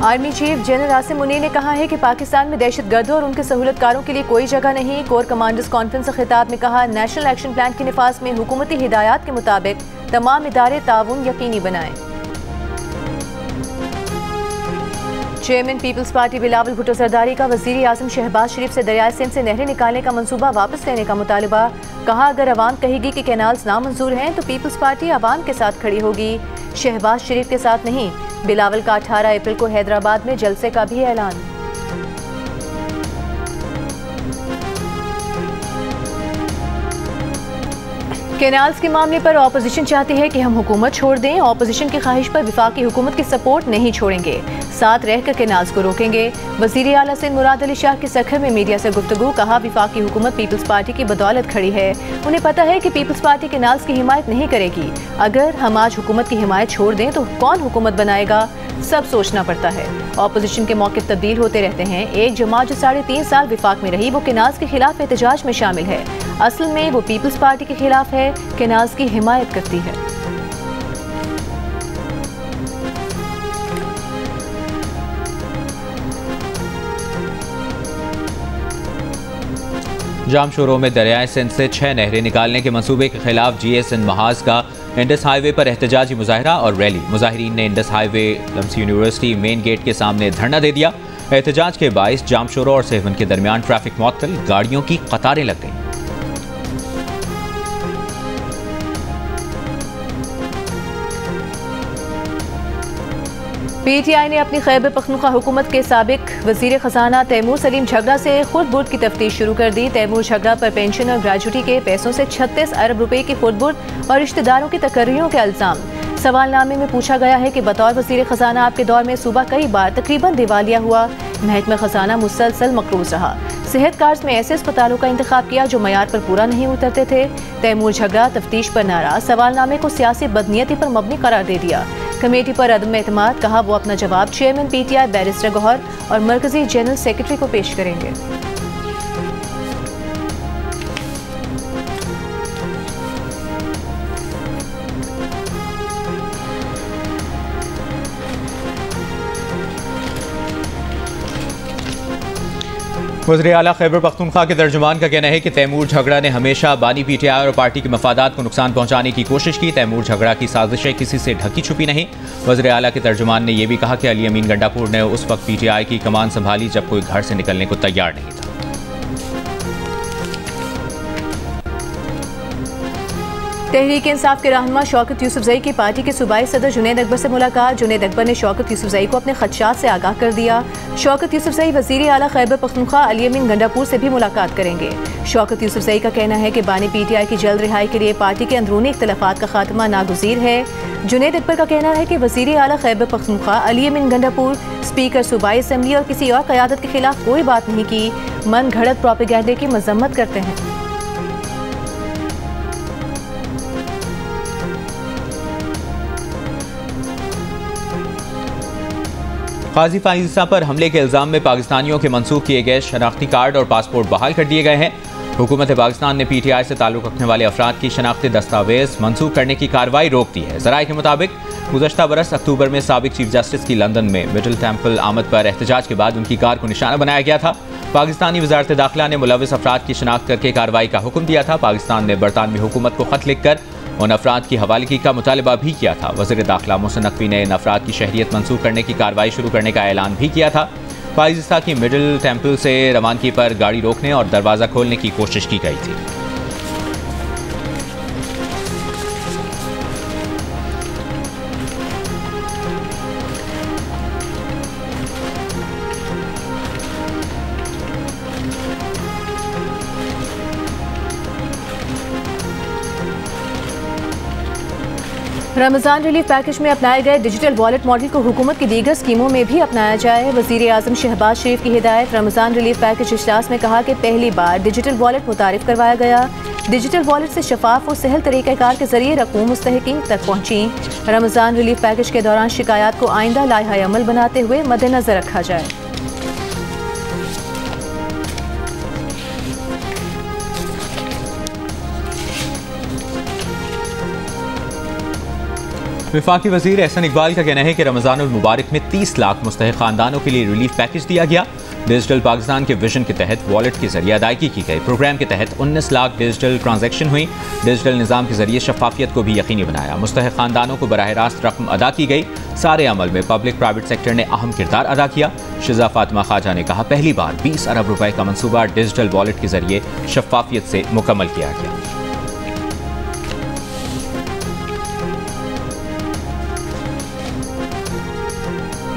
Army chief general Asim Munir ने कहा है कि पाकिस्तान में दहशतगर्दों और उनके सहूलतकारों के लिए कोई जगह नहीं। कोर कमांडर्स कॉन्फ्रेंस से खिताब में कहा, नेशनल एक्शन प्लान के निफाज में हुकूमती हिदायत के मुताबिक तमाम इदारे ताउन यकीनी बनाएं। Chairman peoples party Bilawal Bhutto Zardari का वजीर आजम शहबाज शरीफ से दरियाए सिंध से नहरें निकालने का मंसूबा वापस लेने का मुतालबा। कहा, अगर अवाम कहेगी कि कैनाल्स नामंजूर हैं तो पीपल्स पार्टी अवाम के साथ खड़ी होगी, शहबाज शरीफ के साथ नहीं। बिलावल का 18 अप्रैल को हैदराबाद में जलसे का भी ऐलान। कैनाल्स के मामले पर ऑपोजिशन चाहती है कि हम हुकूमत छोड़ दें। ऑपोजिशन की ख्वाहिश पर वफाकी हुकूमत की सपोर्ट नहीं छोड़ेंगे, साथ रहकर कैनाल्स को रोकेंगे। वजीर आला सिंध मुराद अली शाह की सखर में मीडिया से गुफ्तगू। कहा, वफाकी हुकूमत पीपल्स पार्टी की बदौलत खड़ी है। उन्हें पता है कि पीपल्स पार्टी कैनाल्स की हिमायत नहीं करेगी। अगर हम आज हुकूमत की हिमायत छोड़ दें तो कौन हुकूमत बनाएगा, सब सोचना पड़ता है। ऑपोजिशन के मौक़िफ़ तब्दील होते रहते हैं। एक जमात जो 3.5 साल विफाक में रही वो कैनाल्स के खिलाफ एहतजाज में शामिल है। असल में वो पीपल्स पार्टी के खिलाफ है, कैनाल्स की हिमायत करती है। जामशोरों में दरियाए सिंध से 6 नहरें निकालने के मंसूबे के खिलाफ GA सिंध महाज का इंडस हाईवे पर एहतजाजी मुजाहरा और रैली। मुजाहिरीन ने इंडस हाईवे लम्सी यूनिवर्सिटी मेन गेट के सामने धरना दे दिया। एहतजाज के बाइस जामशोरों और सेवन के दरमियान ट्रैफिक मुअत्तल, गाड़ियों की कतारें लग गईं। PTI ने अपनी खैबर पख्तूनख्वा हुकूमत के साबिक वजीर खजाना तैमूर सलीम झगड़ा से खुर्द-बुर्द की तफ्तीश शुरू कर दी। तैमूर झगड़ा पर पेंशन और ग्रेजुटी के पैसों से 36 अरब रुपए की खुर्द-बुर्द और रिश्तेदारों की तकर्रियों के इल्जाम। सवालनामे में पूछा गया है कि बतौर वजीर खजाना आपके दौर में सूबा कई बार तकरीबन दिवालिया हुआ। महकमा खजाना मुसलसल मकरूज रहा। सेहत कार्ड में ऐसे अस्पतालों का इंतखाब किया जो मयार पर पूरा नहीं उतरते थे। तैमूर झगड़ा तफ्तीश पर नाराज, सवालनामे को सियासी बदनीयती पर मबनी करार दे दिया। कमेटी पर अदम एतमाद। कहा, वो अपना जवाब चेयरमैन PTI बैरिस्टर गौहर और मरकजी जनरल सेक्रेटरी को पेश करेंगे। वज़ीर आला खैबर पख्तूनख्वा के तर्जुमान का कहना है कि तैमूर झगड़ा ने हमेशा बानी PTI और पार्टी के मफादात को नुकसान पहुंचाने की कोशिश की। तैमूर झगड़ा की साजिशें किसी से ढकी छुपी नहीं। वज़ीर आला के तर्जुमान ने यह भी कहा कि अली अमीन गंडापुर ने उस वक्त PTI की कमान संभाली जब कोई घर से निकलने को तैयार नहीं था। तहरीक इंसाफ के रहनुमा शौकत यूसुफजई की पार्टी के सूबाई सदर जुनैद अकबर से मुलाकात। जुनैद अकबर ने शौकत यूसुफजई को अपने खदशात से आगाह कर दिया। शौकत यूसुफजई वजीर आला खैबर पख्तूनख्वा अली अमीन गंडापुर से भी मुलाकात करेंगे। शौकत यूसुफजई का कहना है कि बानी PTI की जल्द रिहाई के लिए पार्टी के अंदरूनी इख्तलाफात का खात्मा नागुज़ीर है। जुनैद अकबर का कहना है कि वजीर आला खैबर पख्तूनख्वा अली अमीन गंडापुर स्पीकर सूबाई असम्बली और किसी और क़यादत के खिलाफ कोई बात नहीं की, मन घड़त प्रोपेगेंडे की मजम्मत करते हैं। काजी फाइजा पर हमले के इल्जाम में पाकिस्तानियों के मंसूख किए गए शनाख्ती कार्ड और पासपोर्ट बहाल कर दिए गए हैं। हुकूमत पाकिस्तान ने PTI से ताल्लुक़ रखने वाले अफराद की शनाख्ती दस्तावेज मंसूख करने की कार्रवाई रोक दी है। ज़राए के मुताबिक गुज़श्ता बरस अक्टूबर में साबिक चीफ जस्टिस की लंदन में मिडिल टेम्पल आमद पर एहतजाज के बाद उनकी कार को निशाना बनाया गया था। पाकिस्तानी वज़ारत दाखिला ने मुलविस अफराद की शनाख्त करके कार्रवाई का हुक्म दिया था। पाकिस्तान ने बरतानवी हुकूमत को खत लिखकर उन अफराद की हवालगी का मुतालबा भी किया था। वज़ीर दाखिला मोहसिन नकवी ने इन अफराद की शहरियत मंसूख करने की कार्रवाई शुरू करने का ऐलान भी किया था। पाकिस्तान की मिडिल टेम्पल से रवानगी पर गाड़ी रोकने और दरवाज़ा खोलने की कोशिश की गई थी। रमज़ान रिलीफ पैकेज में अपनाए गए डिजिटल वॉलेट मॉडल को हुकूमत की दीगर स्कीमों में भी अपनाया जाए। वज़ीर आज़म शहबाज शरीफ की हिदायत। रमज़ान रिलीफ पैकेज इजलास में कहा कि पहली बार डिजिटल वॉलेट मुतारिफ करवाया गया। डिजिटल वॉलेट से शफाफ और सहल तरीक़ाकार के जरिए रकूम मुस्तहिकीन तक पहुँची। रमज़ान रिलीफ पैकेज के दौरान शिकायत को आइंदा लाइहा अमल बनाते हुए मद्देनजर रखा जाए। वफाकी वजीर एहसन इकबाल का कहना है कि रमज़ानुल मुबारक में 30 लाख मुस्तहिक खानदानों के लिए रिलीफ पैकेज दिया गया। डिजिटल पाकिस्तान के विजन के तहत वॉलेट के जरिए अदायगी की गई। प्रोग्राम के तहत 19 लाख डिजिटल ट्रांजैक्शन हुई। डिजिटल निज़ाम के जरिए शफाफियत को भी यकीनी बनाया। मुस्तहिक खानदानों को बराह रास्त रकम अदा की गई। सारे अमल में पब्लिक प्राइवेट सेक्टर ने अहम किरदार अदा किया। शिजा फातिमा ख्वाजा ने कहा, पहली बार 20 अरब रुपए का मनसूबा डिजिटल वॉलेट के जरिए शफाफियत से मुकम्मल किया गया।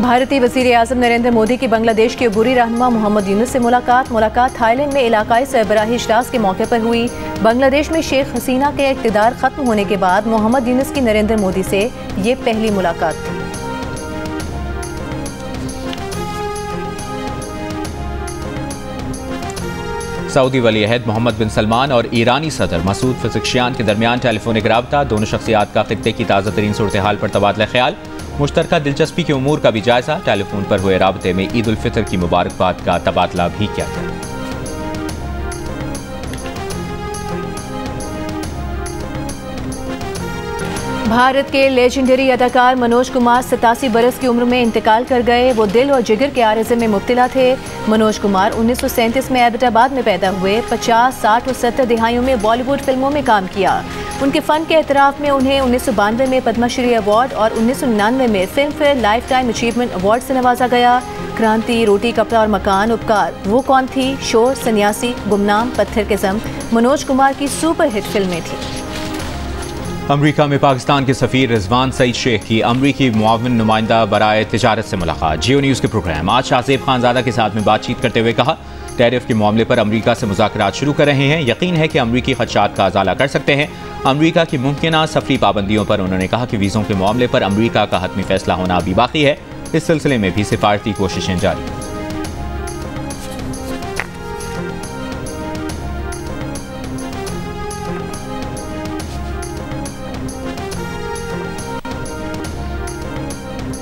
भारतीय वज़ीर आज़म नरेंद्र मोदी की बांग्लादेश के अबूरी रहनुमा मोहम्मद यूनुस से मुलाकात थाईलैंड में इलाकाई सरबराही इजलास के मौके पर हुई। बांग्लादेश में शेख हसीना के इक़्तिदार ख़त्म होने के बाद मोहम्मद यूनुस की नरेंद्र मोदी से ये पहली मुलाकात थी। सऊदी वली अहद मोहम्मद बिन सलमान और ईरानी सदर मसूद पेज़ेश्कियान के दरमियान टेलीफोनिक राबता। दोनों शख्सियात का खित्ते की ताज़ा तरीन सूरत हाल पर तबादला ख्याल। मुश्तरका दिलचस्पी के उमूर का भी जायजा। टेलीफोन पर हुए राबते में ईद उल फितर की मुबारकबाद का तबादला भी किया गया। भारत के लेजेंडरी अदाकार मनोज कुमार 87 बरस की उम्र में इंतकाल कर गए। वो दिल और जिगर के आर्जे में मुब्तला थे। मनोज कुमार 1937 में एबटाबाद में पैदा हुए। 50, 60 और 70 दिहाइयों में बॉलीवुड फिल्मों में काम किया। उनके फ़न के एतराफ़ में उन्हें 1992 में पद्मश्री अवार्ड और 1999 में film fair life time achievement award से नवाजा गया। क्रांति, रोटी कपड़ा और मकान, उपकार, वो कौन थी, शोर, सन्यासी, गुमनाम, पत्थर के ज़म मनोज कुमार की सुपर हिट फिल्में थीं। अमरीका में पाकिस्तान के सफ़ीर रिजवान सईद शेख की अमरीकी मुआविन नुमाइंदा बराए तिजारत से मुलाकात। जियो न्यूज़ के प्रोग्राम आज शाहज़ेब खानज़ादा के साथ में बातचीत करते हुए कहा, टैरिफ के मामले पर अमरीका से मुज़ाकरात शुरू कर रहे हैं। यकीन है कि अमरीकी खदशात का अजाला कर सकते हैं। अमरीका की मुमकिन सफरी पाबंदियों पर उन्होंने कहा कि वीज़ों के मामले पर अमरीका का हतमी फैसला होना अभी बाकी है। इस सिलसिले में भी सिफारती कोशिशें जारी हैं।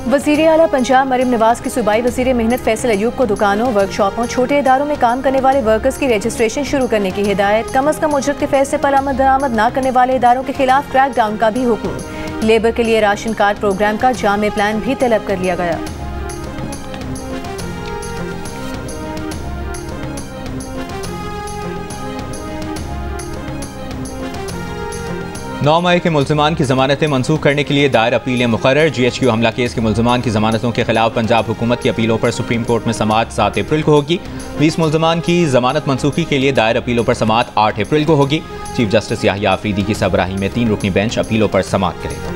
वज़ीर आला पंजाब मरीम नवाज की सूबाई वज़ीर मेहनत फैसल अयूब को दुकानों, वर्कशॉपों, छोटे इदारों में काम करने वाले वर्कर्स की रजिस्ट्रेशन शुरू करने की हिदायत। कम अज़ कम उजरत के फैसले पर आमद दरामद न करने वाले इदारों के खिलाफ क्रैक डाउन का भी हुक्म। लेबर के लिए राशन कार्ड प्रोग्राम का जामे प्लान भी तलब कर लिया गया। 9 मई के मुल्ज़िमान की ज़मानतें मनसूख करने के लिए दायर अपीलें मुकर्रर। GHQ हमला केस के मुल्ज़िमान की ज़मानतों के खिलाफ पंजाब हुकूमत की अपीलों पर सुप्रीम कोर्ट में समाअत 7 अप्रैल को होगी। 20 मुल्ज़िमान की ज़मानत मनसूखी के लिए दायर अपीलों पर समाअत 8 अप्रैल को होगी। चीफ जस्टिस याहिया आफरीदी की सरबराही में 3 रुकनी बेंच अपीलों पर समाअत करेगा।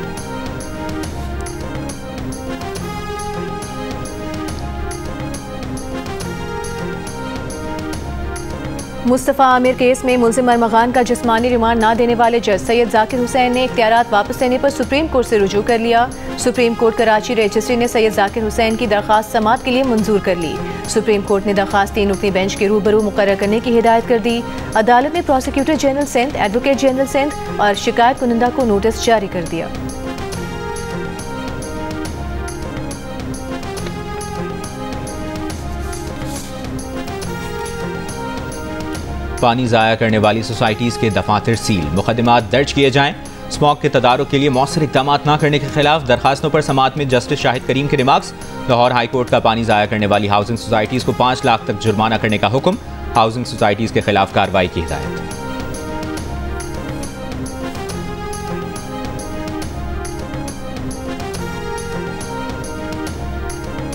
मुस्तफ़ा आमिर केस में मुल्ज़िम अरमगान का जिस्मानी रिमांड न देने वाले जज सैयद जाकिर हुसैन ने इख्तियारात वापस लेने पर सुप्रीम कोर्ट से रुजू कर लिया। सुप्रीम कोर्ट कराची रजिस्ट्री ने सैयद जाकिर हुसैन की दरख्वास्त समाअत के लिए मंजूर कर ली। सुप्रीम कोर्ट ने दरख्वास्त 3 रुकनी बेंच के रूबरू मुकर्रर करने की हिदायत कर दी। अदालत ने prosecutor general Sindh, advocate general Sindh और शिकायत कुनिंदा को नोटिस जारी कर दिया। पानी ज़ाया करने वाली सोसाइटीज़ के दफातर सील, मुकदमात दर्ज किए जाएँ। स्मॉग के तदारुक के लिए मौसर इक़दाम न करने के खिलाफ दरखास्तों पर समाअत में जस्टिस शाहिद करीम के रिमार्क्स। लाहौर हाई कोर्ट का पानी ज़ाया करने वाली हाउसिंग सोसाइटीज़ को 5 लाख तक जुर्माना करने का हुक्म। हाउसिंग सोसाइटीज़ के खिलाफ कार्रवाई की हिदायत।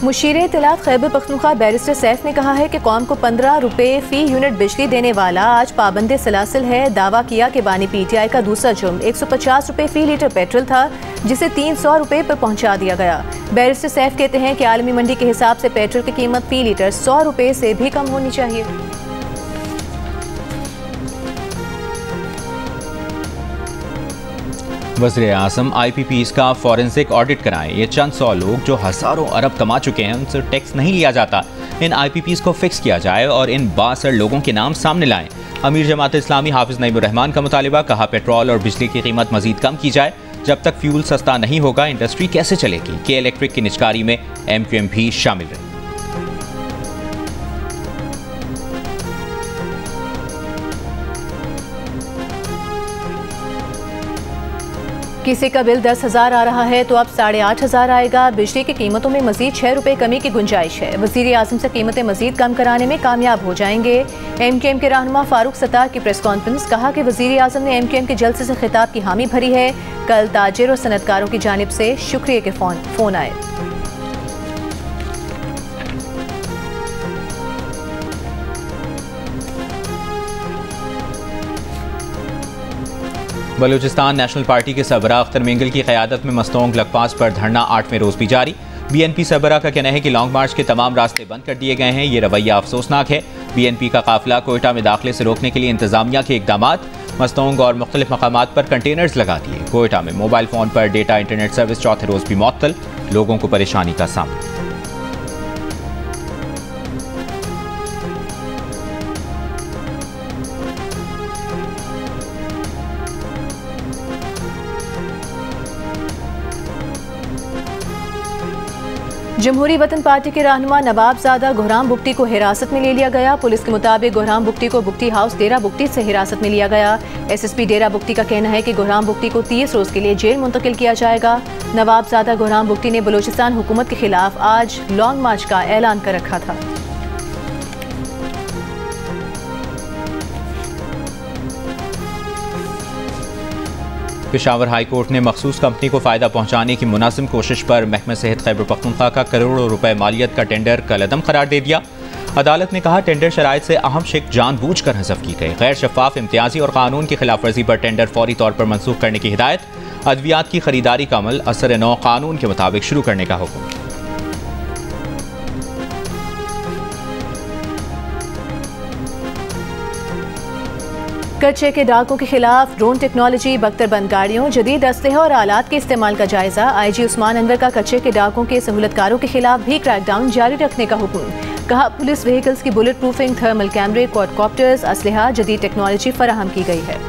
मुशीर इत्तलात खैबर पख्तूनख्वा बैरिस्टर सैफ ने कहा है कि कौम को 15 रुपये फ़ी यूनिट बिजली देने वाला आज पाबंद सलासिल है। दावा किया कि बानी PTI का दूसरा जुर्म 150 रुपये फ़ी लीटर पेट्रोल था, जिसे 300 रुपये पर पहुंचा दिया गया। बैरिस्टर सैफ कहते हैं कि आलमी मंडी के हिसाब से पेट्रोल की कीमत फ़ी लीटर 100 रुपये से भी कम होनी चाहिए। वज़ीर आज़म IPPs का फॉरेंसिक ऑडिट कराएं। ये चंद 100 लोग जो हज़ारों अरब कमा चुके हैं, उनसे टैक्स नहीं लिया जाता। इन IPPs को फिक्स किया जाए और इन बासर लोगों के नाम सामने लाएं। अमीर जमात इस्लामी हाफिज नईमुर रहमान का मुतालिबा, कहा पेट्रोल और बिजली की कीमत मजीद कम की जाए। जब तक फ्यूल सस्ता नहीं होगा इंडस्ट्री कैसे चलेगी। के इलेक्ट्रिक की निजकारी में MQM भी शामिल रहे। किसी का बिल 10,000 आ रहा है तो अब 8,500 आएगा। बिजली की कीमतों में मजीद 6 रुपए कमी की गुंजाइश है। वजीर आजम से कीमतें मजीद कम कराने में कामयाब हो जाएंगे। MKM के रहनुमा फारूक सत्तार की प्रेस कॉन्फ्रेंस। कहा कि वजीर आजम ने MKM के जलसे से खिताब की हामी भरी है। कल ताजिर और सनतकारों की जानिब से शुक्रिया के फोन आए। बलूचिस्तान नेशनल पार्टी के सरबराह अख्तर मेंगल की क़यादत में मस्तोंग लकपास पर धरना 8वें रोज़ भी जारी। BNP सरबराह का कहना है कि लॉन्ग मार्च के तमाम रास्ते बंद कर दिए गए हैं। ये रवैया अफसोसनाक है। BNP का काफिला कोयटा में दाखिले से रोकने के लिए इंतजामिया के इकदामात। मस्तोंग और मुख्तलिफ मकामात पर कंटेनर्स लगा दिए। कोयटा में मोबाइल फ़ोन पर डेटा इंटरनेट सर्विस चौथे रोज़ भी मुअत्तल। लोगों को परेशानी का सामना। जमहूरी वतन पार्टी के रहनुमा नवाबजादा गुहराम बुगटी को हिरासत में ले लिया गया। पुलिस के मुताबिक गुहराम बुगटी को बुगटी हाउस डेरा बुगटी से हिरासत में लिया गया। SSP डेरा बुगटी का कहना है कि गुहराम बुगटी को 30 रोज के लिए जेल मुंतकिल किया जाएगा। नवाबजादा गुहराम बुगटी ने बलूचिस्तान हुकूमत के खिलाफ आज लॉन्ग मार्च का ऐलान कर रखा था। पेशावर हाई कोर्ट ने मखसूस कंपनी को फ़ायदा पहुंचाने की मुनासिब कोशिश पर महकमा सेहत खैबर पख्तूनख्वा का करोड़ों रुपए मालियत का टेंडर कलअदम करार दे दिया। अदालत ने कहा टेंडर शराइत से अहम शिक जानबूझकर हज़फ की गई। गैर शफाफ, इम्तियाजी और कानून की खिलाफ वर्जी पर टेंडर फौरी तौर पर मनसूख करने की हिदायत। अद्वियात की खरीदारी का अमल असर नौ कानून के मुताबिक शुरू करने का हुक्म। कच्चे के डाकों के खिलाफ ड्रोन टेक्नोलॉजी, बख्तरबंद गाड़ियों, जदीद असलहा और आलात के इस्तेमाल का जायजा। IG उस्मान अनवर का कच्चे के डाकों के सहूलतकारों के खिलाफ भी क्रैकडाउन जारी रखने का हुक्म। कहा पुलिस व्हीकल्स की बुलेट प्रूफिंग, थर्मल कैमरे, क्वाडकॉप्टर्स, असलहा, जदीद टेक्नोलॉजी फराहम की गई है।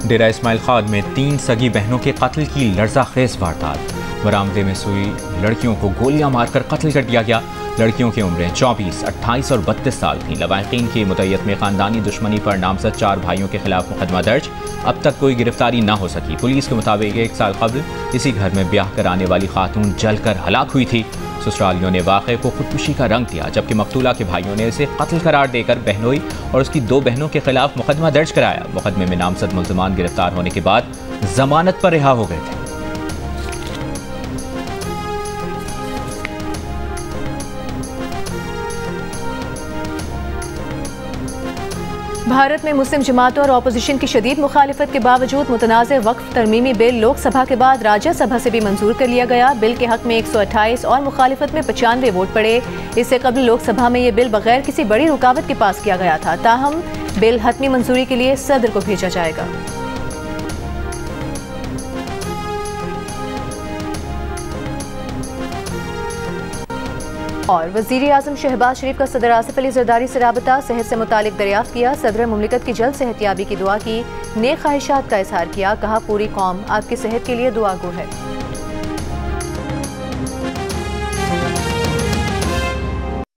डेरा इस्माइल खान में 3 सगी बहनों के कत्ल की लर्ज़ाखेज़ वारदात। बरामदे में सोई लड़कियों को गोलियां मारकर कत्ल कर दिया गया। लड़कियों की उम्रें 24, 28 और 32 साल थीं। लवाहिकीन की मुतय्यत में खानदानी दुश्मनी पर नामजद 4 भाइयों के खिलाफ मुकदमा दर्ज। अब तक कोई गिरफ्तारी ना हो सकी। पुलिस के मुताबिक 1 साल कबल इसी घर में ब्याह कराने वाली खातून जलकर हलाक हुई थी। ससुरालियों ने वाक़े को खुदकुशी का रंग दिया, जबकि मकतूला के भाइयों ने इसे कत्ल करार देकर बहनोई और उसकी 2 बहनों के खिलाफ मुकदमा दर्ज कराया। मुकदमे में नामजद मुल्ज़िमान गिरफ्तार होने के बाद जमानत पर रिहा हो गए थे। भारत में मुस्लिम जमातों और अपोजिशन की शदीद मुखालिफत के बावजूद मुतनाज़ वक्फ तरमीमी बिल लोकसभा के बाद राज्यसभा से भी मंजूर कर लिया गया। बिल के हक में 128 और मुखालिफत में 95 वोट पड़े। इससे कबल लोकसभा में यह बिल बगैर किसी बड़ी रुकावट के पास किया गया था। ताहम बिल हतमी मंजूरी के लिए सदर को भेजा जाएगा। और वज़ीर आज़म शहबाज शरीफ का सदर आसिफ अली ज़रदारी से राबता, सेहत से मुतालिक दरियाफ्त किया। सदर मुमलिकत की जल्द सेहतयाबी की दुआ की। नेक ख्वाहिशात का इजहार किया। कहा पूरी कौम आपकी सेहत के लिए दुआ गो है।